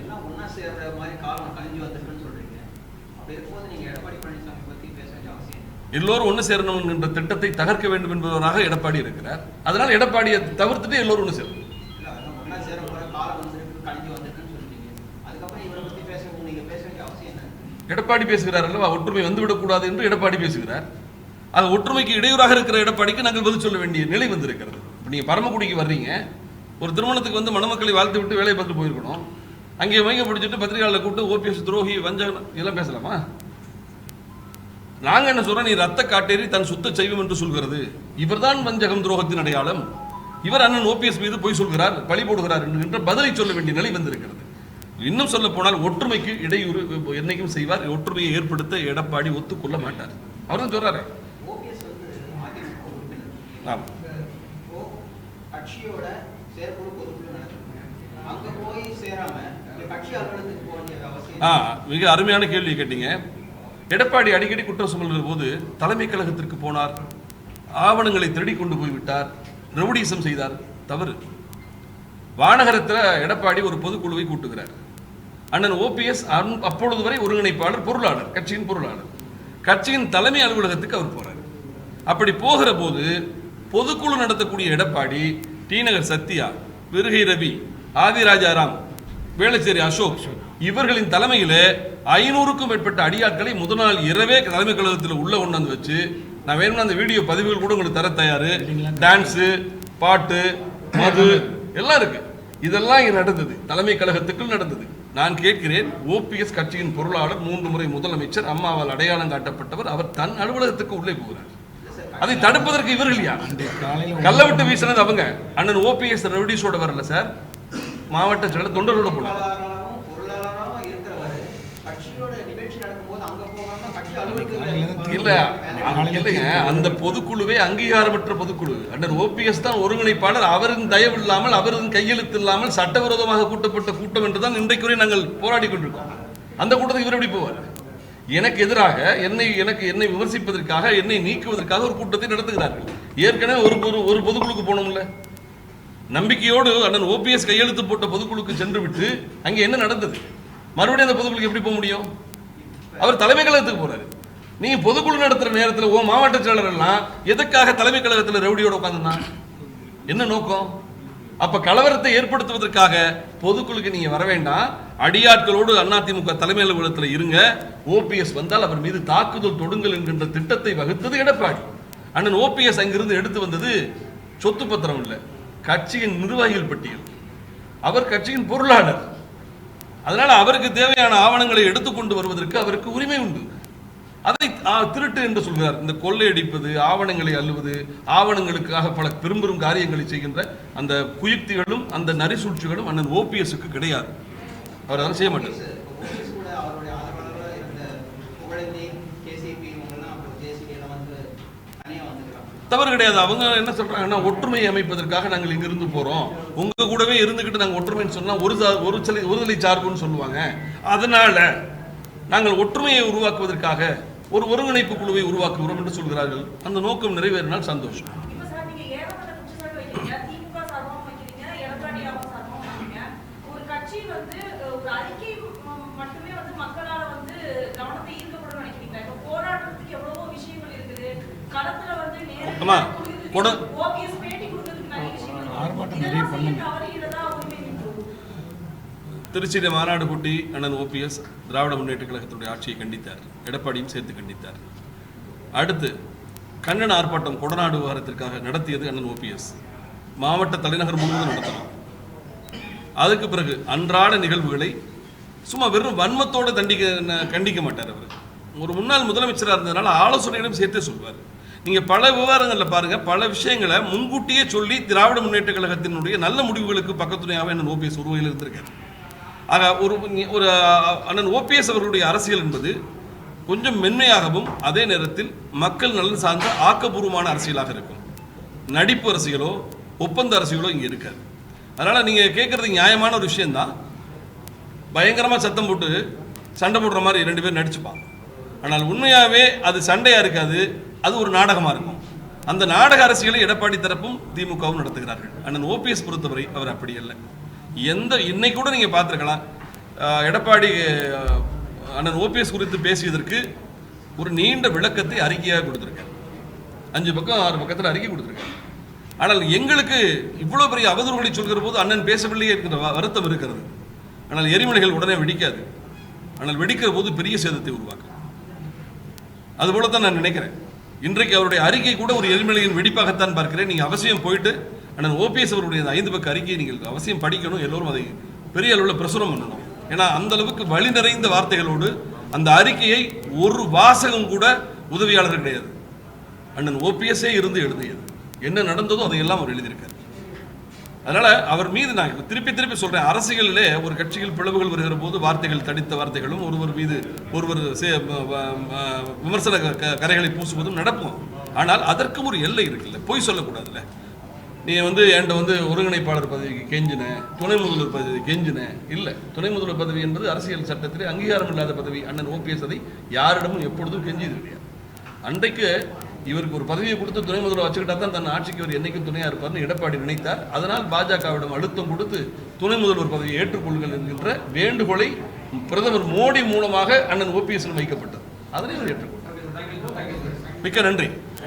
எல்லாம் ஒன்னா சேர்ற மாதிரி காலம் கழிஞ்சு வந்திருக்குன்னு சொல்றீங்க. அப்படி இருக்கும்போது நீங்க எடப்பாடி பழனிசாமி பத்தி பேச வேண்டிய அவசியம் எல்லோரும் ஒன்று சேரணும் என்ற திட்டத்தை தகர்க்க வேண்டும் என்பவராக எடப்பாடி இருக்கிறார். அதனால் எடப்பாடியை தவிர்த்துட்டு எல்லோரும் ஒன்று சேரணும். ஒன்னா சேர போற காலம் வந்திருக்கு கழிஞ்சு வந்திருக்குன்னு சொல்றீங்க. அதுக்கப்புறம் இவரை பத்தி நீங்க பேச வேண்டிய அவசியம் என்ன? எடப்பாடி பேசுகிறார் அல்லவா, ஒற்றுமை வந்துவிடக்கூடாது என்று எடப்பாடி பேசுகிறார். அது ஒற்றுமைக்கு இடையூறாக இருக்கிற எடப்பாடிக்கு நாங்கள் பதில் சொல்ல வேண்டிய நிலை வந்திருக்கிறது. இப்போ நீங்கள் பரமக்குடிக்கு வர்றீங்க, ஒரு திருமணத்துக்கு வந்து மணமக்களை வாழ்த்து விட்டு வேலையை பார்த்துட்டு போயிருக்கணும். அங்கே மைக்க பிடிச்சிட்டு பத்திரிகையாளர் கூப்பிட்டு ஓபிஎஸ் துரோகி வஞ்சகம் இதெல்லாம் பேசலாமா? நாங்கள் என்ன சொல்றோம், நீ ரத்த காட்டேறி தன் சுத்த செய்வோம் என்று சொல்கிறது. இவர்தான் வஞ்சகம் துரோகத்தின் அடையாளம். இவர் அண்ணன் ஓபிஎஸ் மீது பொய் சொல்கிறார், பழி போடுகிறார் என்கின்ற பதிலை சொல்ல வேண்டிய நிலை வந்திருக்கிறது. இன்னும் சொல்ல போனால் ஒற்றுமைக்கு இடையூறு என்னைக்கும் செய்வார். ஒற்றுமையை ஏற்படுத்த எடப்பாடி ஒத்துக்கொள்ள மாட்டார். அவர் தான் சொல்றாரு. கட்சியோட செயற்குழு பொதுக்குழு நடக்குது, அங்க போய் சேராம கட்சி அலுவலகத்துக்கு போக வேண்டிய அவசியம். மிக அருமையான கேள்வி கேட்டீங்க. எடப்பாடி அடிக்கடி குற்றம் சுமத்துகிற போது தலைமை கழகத்திற்கு போனார், ஆவணங்களை திருடி கொண்டு போய்விட்டார், ரவுடிசம் செய்தார். தவறு. வானகரத்தில் எடப்பாடி ஒரு பொதுக்குழுவை கூட்டுகிறார். அண்ணன் ஓபிஎஸ் அப்பொழுது வரை ஒருங்கிணைப்பாளர், பொருளாளர், கட்சியின் பொருளாளர். கட்சியின் தலைமை அலுவலகத்துக்கு அவர் போறார். அப்படி போகிற போது பொதுக்குழு நடத்தக்கூடிய எடப்பாடி, டி நகர் சத்யா, விருகை ரவி, ஆதிராஜாராம், வேளச்சேரி அசோக் இவர்களின் தலைமையில் 500க்கும் மேற்பட்ட அடியாட்களை முதல் நாள் இரவே தலைமை கழகத்தில் உள்ள கொண்டாந்து வச்சு, நான் வேணும்னா அந்த வீடியோ பதிவுகள் கூட உங்களுக்கு தர தயாரு. டான்ஸு, பாட்டு, மது எல்லாம் இருக்கு. இதெல்லாம் இங்கே நடந்தது, தலைமை கழகத்துக்குள் நடந்தது. நான் கேட்கிறேன், ஓபிஎஸ் கட்சியின் பொருளாளர், 3 முறை முதலமைச்சர், அம்மாவால் அடையாளம் காட்டப்பட்டவர், அவர் தன் அலுவலகத்துக்கு உள்ளே போகிறார். அதை தடுப்பதற்கு இவர்கள் யார்? கள்ள விட்டு வீசினது அவங்க. அண்ணன் ஓபிஎஸ் ரவுடிஸோட வரல சார், மாவட்ட செயலர் தொண்டரோட போனார். இல்ல இல்லைங்க, அந்த பொதுக்குழுவே அங்கீகாரமற்ற பொதுக்குழு. அண்ணன் ஓபிஎஸ் தான் ஒருங்கிணைப்பாளர். அவரின் தயவு இல்லாமல், அவரின் கையெழுத்து இல்லாமல் சட்டவிரோதமாக கூட்டப்பட்ட கூட்டம் என்றுதான் இன்றைக்கு வரை நாங்கள் போராடி கொண்டிருக்கோம். அந்த கூட்டத்துக்கு இவர் எப்படி போவார்? எனக்கு எதிராக என்னை விமர்சிப்பதற்காக, என்னை நீக்குவதற்காக ஒரு கூட்டத்தை நடத்துகிறார்கள். ஏற்கனவே ஒரு பொதுக்குழுக்கு போனோம்ல, நம்பிக்கையோடு அண்ணன் ஓபிஎஸ் கையெழுத்து போட்ட பொதுக்குழுக்கு சென்று விட்டு அங்கே என்ன நடந்தது? மறுபடியும் அந்த பொதுக்குழுக்கு எப்படி போக முடியும்? அவர் தலைமை கழகத்துக்கு போறாரு. நீங்க பொதுக்குழு நடத்துற நேரத்தில் மாவட்ட செயலர் எல்லாம் எதுக்காக தலைமை கழகத்தில் ரவுடியோட உட்காந்துருந்தான்? என்ன நோக்கம்? அப்ப கலவரத்தை ஏற்படுத்துவதற்காக பொதுக்குழுக்கு நீங்க வர வேண்டாம். அடியாட்களோடு அதிமுக தலைமை அலுவலகத்தில் இருங்க. ஓபிஎஸ் வந்தால் அவர் மீது தாக்குதல் தொடுங்கள் என்கின்ற திட்டத்தை வகுத்தது எடப்பாடி. அண்ணன் ஓபிஎஸ் அங்கிருந்து எடுத்து வந்தது சொத்து பத்திரம் இல்லை, கட்சியின் நிர்வாகிகள் பட்டியல். அவர் கட்சியின் பொருளாளர். அதனால அவருக்கு தேவையான ஆவணங்களை எடுத்துக்கொண்டு வருவதற்கு அவருக்கு உரிமை உண்டு. அதை திருட்டு என்று சொல்கிறார். இந்த கொள்ளையடிப்பது, ஆவணங்களை அள்ளுவது, ஆவணங்களுக்காக பல பெரும் காரியங்களை செய்கின்ற அந்த குயுக்திகளும் அந்த நரிசூழ்ச்சிகளும் அண்ணன் ஓபிஎஸ்க்கு கிடையாது. அவர் அதை செய்ய மாட்டார். தவறு கிடையாது. அவங்க என்ன சொல்றாங்கன்னா, ஒற்றுமையை அமைப்பதற்காக நாங்கள் இங்கிருந்து போறோம், உங்க கூடவே இருந்துகிட்டு நாங்கள் ஒற்றுமைன்னு சொன்னா ஒருதலை சார்புன்னு சொல்லுவாங்க. அதனால நாங்கள் ஒற்றுமையை உருவாக்குவதற்காக ஒரு ஒருங்கிணைப்பு குழுவை உருவாக்குகிறோம் என்று சொல்கிறார்கள். அந்த நோக்கம் நிறைவேறினால் சந்தோஷம். திருச்சியில மாநாடு கூட்டி அண்ணன் ஓபிஎஸ் திராவிட முன்னேற்ற கழகத்தினுடைய ஆட்சியை கண்டித்தார். எடப்பாடியும் சேர்த்து கண்டித்தார். அடுத்து கண்டன ஆர்ப்பாட்டம் கொடநாடு விவகாரத்திற்காக நடத்தியது அண்ணன் ஓபிஎஸ். மாவட்ட தலைநகர் முழுவதும் நடத்தலாம். அதுக்கு பிறகு அன்றாட நிகழ்வுகளை சும்மா வெறும் வன்மத்தோடு கண்டிக்க மாட்டார். அவர் ஒரு முன்னாள் முதலமைச்சராக இருந்ததுனால ஆலோசனையிடம் சேர்த்தே சொல்வார். நீங்க பல விவகாரங்களில் பாருங்க, பல விஷயங்களை முன்கூட்டியே சொல்லி திராவிட முன்னேற்ற கழகத்தினுடைய நல்ல முடிவுகளுக்கு பக்கத்துணையாக அண்ணன் ஓபிஎஸ் உருவையில் இருந்திருக்கார். ஆக ஒரு அண்ணன் ஓபிஎஸ் அவர்களுடைய அரசியல் என்பது கொஞ்சம் மென்மையாகவும் அதே நேரத்தில் மக்கள் நலன் சார்ந்த ஆக்கப்பூர்வமான அரசியலாக இருக்கும். நடிப்பு அரசியலோ ஒப்பந்த அரசியலோ இங்கே இருக்காது. அதனால் நீங்கள் கேட்குறது நியாயமான ஒரு விஷயந்தான். பயங்கரமாக சத்தம் போட்டு சண்டை போடுற மாதிரி 2 பேர் நடிச்சுப்பாங்க. ஆனால் உண்மையாகவே அது சண்டையாக இருக்காது, அது ஒரு நாடகமாக இருக்கும். அந்த நாடக அரசியலை எடப்பாடி தரப்பும் திமுகவும் நடத்துகிறார்கள். அண்ணன் ஓபிஎஸ் பொறுத்தவரை அவர் அப்படி இல்லை. இன்னைக்கு கூட நீங்கள் பார்த்துருக்கலாம், எடப்பாடி அண்ணன் ஓபிஎஸ் குறித்து பேசியதற்கு ஒரு நீண்ட விளக்கத்தை அறிக்கையாக கொடுத்திருக்காரு. 5 பக்கம் 6 பக்கத்தில் அறிக்கை கொடுத்திருக்காரு. ஆனால் எங்களுக்கு இவ்வளவு பெரிய அவதூறுகளை சொல்கிற போது அண்ணன் பேசவில்லையே என்கிற வருத்தம் இருக்கிறது. ஆனால் எரிமலைகள் உடனே வெடிக்காது. ஆனால் வெடிக்கிற போது பெரிய சேதத்தை உருவாக்கும். அதுபோலத்தான் நான் நினைக்கிறேன். இன்றைக்கு அவருடைய அறிக்கை கூட ஒரு எரிமலையின் வெடிப்பாகத்தான் பார்க்கிறேன். நீங்கள் அவசியம் போயிட்டு அண்ணன் ஓபிஎஸ் அவருடைய 5 பக்க அறிக்கையை நீங்கள் அவசியம் படிக்கணும். எல்லோரும் அதை பெரிய அளவில் பிரசுரம் பண்ணணும். ஏன்னா அந்த அளவுக்கு வழி நிறைந்த வார்த்தைகளோடு அந்த அறிக்கையை ஒரு வாசகம் கூட உதவியாளர் கிடையாது, அண்ணன் ஓபிஎஸ்ஸே இருந்து எழுதியது. என்ன நடந்ததோ அதையெல்லாம் அவர் எழுதியிருக்கார். அதனால அவர் மீது நான் திருப்பி திருப்பி சொல்றேன், அரசியலிலே ஒரு கட்சியில் பிளவுகள் வருகிற போது வார்த்தைகள் தடித்த வார்த்தைகளும் ஒருவர் மீது ஒருவர் விமர்சன கரைகளை பூசுவதும் நடக்கும். ஆனால் அதற்கும் ஒரு எல்லை இருக்குல்ல, பொய் சொல்லக்கூடாதுல்ல. நீ என்கிட்ட ஒருங்கிணைப்பாளர் பதவிக்கு கெஞ்சின, துணை முதல்வர் பதவி கெஞ்சின இல்லை. துணை முதல்வர் பதவி என்பது அரசியல் சட்டத்திலே அங்கீகாரம் இல்லாத பதவி. அண்ணன் ஓபிஎஸ் அதை யாரிடமும் எப்பொழுதும் கெஞ்சியது கிடையாது. அன்றைக்கு இவருக்கு ஒரு பதவியை கொடுத்து துணை முதல்வர் வச்சுக்கிட்டா தான் தன் ஆட்சிக்கு அவர் என்னைக்கும் துணையாக இருப்பார்னு எடப்பாடி நினைத்தார். அதனால் பாஜகவிடம் அழுத்தம் கொடுத்து துணை முதல்வர் பதவியை ஏற்றுக்கொள்ளுங்கள் என்கின்ற வேண்டுகோளை பிரதமர் மோடி மூலமாக அண்ணன் ஓபிஎஸ் வைக்கப்பட்டது. அதனை அவர் ஏற்றுக்கொண்டார். மிக்க நன்றி.